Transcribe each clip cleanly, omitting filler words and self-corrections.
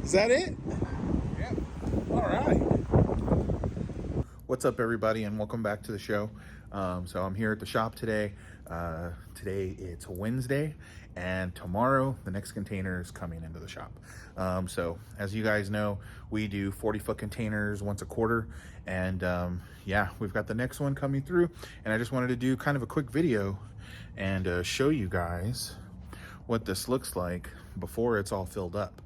Is that it? Yep. All right. What's up, everybody, and welcome back to the show. So I'm here at the shop today. Today it's Wednesday, and tomorrow the next container is coming into the shop. So as you guys know, we do 40-foot containers once a quarter, and yeah, we've got the next one coming through, and I just wanted to do kind of a quick video and show you guys what this looks like before it's all filled up.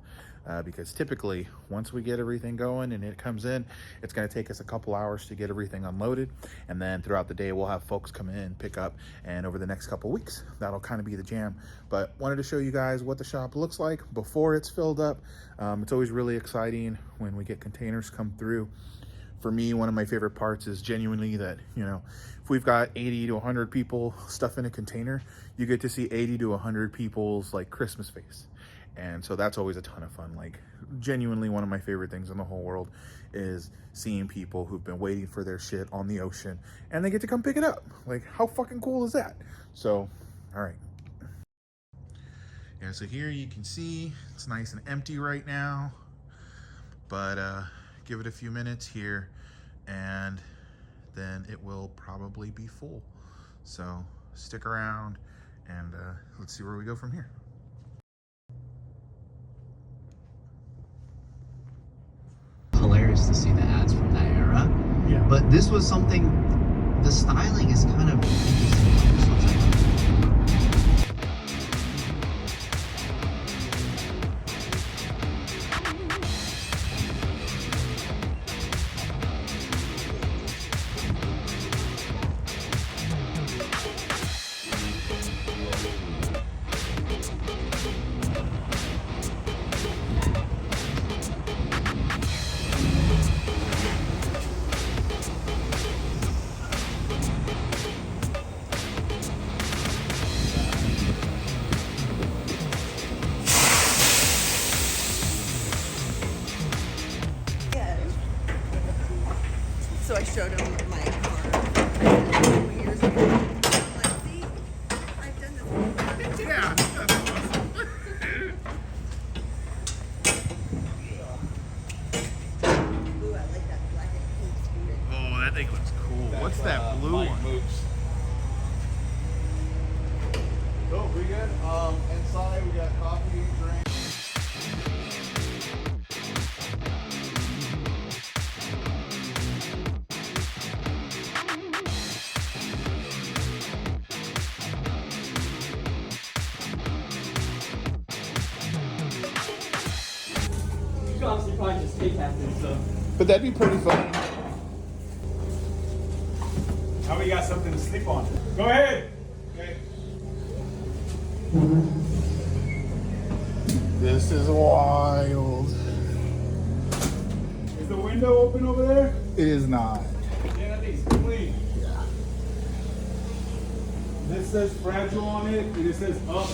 Because typically once we get everything going and it comes in, it's going to take us a couple hours to get everything unloaded, and then throughout the day we'll have folks come in, pick up, and over the next couple weeks that'll kind of be the jam. But wanted to show you guys what the shop looks like before it's filled up. It's always really exciting when we get containers come through. For me, one of my favorite parts is genuinely that, you know, if we've got 80 to 100 people stuff in a container, you get to see 80 to 100 people's like Christmas face. And so that's always a ton of fun. Like, genuinely one of my favorite things in the whole world is seeing people who've been waiting for their shit on the ocean and they get to come pick it up. Like, how fucking cool is that? So, all right. Yeah, so here you can see it's nice and empty right now, but give it a few minutes here and then it will probably be full. So stick around and let's see where we go from here. Hilarious to see the ads from that era. Yeah. But this was something, the styling is kind of, this looks like So I showed him my car a couple years ago. I'm like, see, I've done this. Yeah, that's awesome. Ooh, I like that black and pink spirit. Oh, that thing looks cool. What's that blue one? Moves. Oh, pretty good. Inside we got coffee, drink. You could honestly probably just stay captain, so. But that'd be pretty fun. Now we got something to sleep on. Go ahead. Okay. This is wild. Is the window open over there? It is not. Yeah, that thing's clean. Yeah. This says fragile on it, and it says up.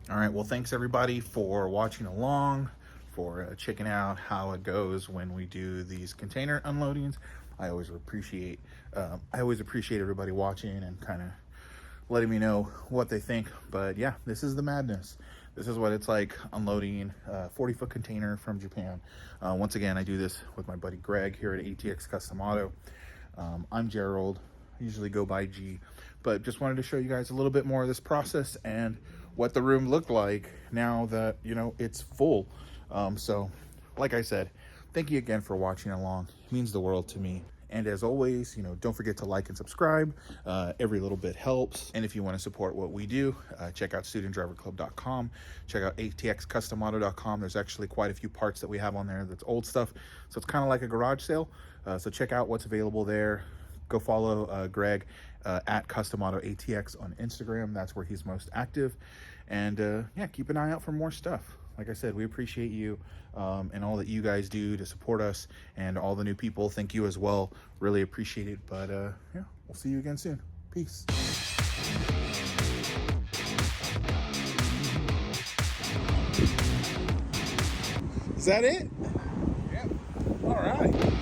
All right, well, thanks everybody for watching along, for checking out how it goes when we do these container unloadings. I always appreciate everybody watching and kind of letting me know what they think. But yeah, this is the madness. This is what it's like unloading a 40-foot container from Japan. Once again, I do this with my buddy Greg here at ATX Custom Auto. I'm Gerald, I usually go by G, but just wanted to show you guys a little bit more of this process and what the room looked like now that, you know, it's full. So like I said, thank you again for watching along. It means the world to me. And as always, you know, don't forget to like and subscribe. Every little bit helps. And if you want to support what we do, check out studentdriverclub.com. Check out atxcustomauto.com. There's actually quite a few parts that we have on there that's old stuff. So it's kind of like a garage sale. So check out what's available there. Go follow Greg at Custom Auto ATX on Instagram. That's where he's most active. And yeah, keep an eye out for more stuff. Like I said, we appreciate you and all that you guys do to support us, and all the new people. Thank you as well. Really appreciate it. But yeah, we'll see you again soon. Peace. Is that it? Yep. All right.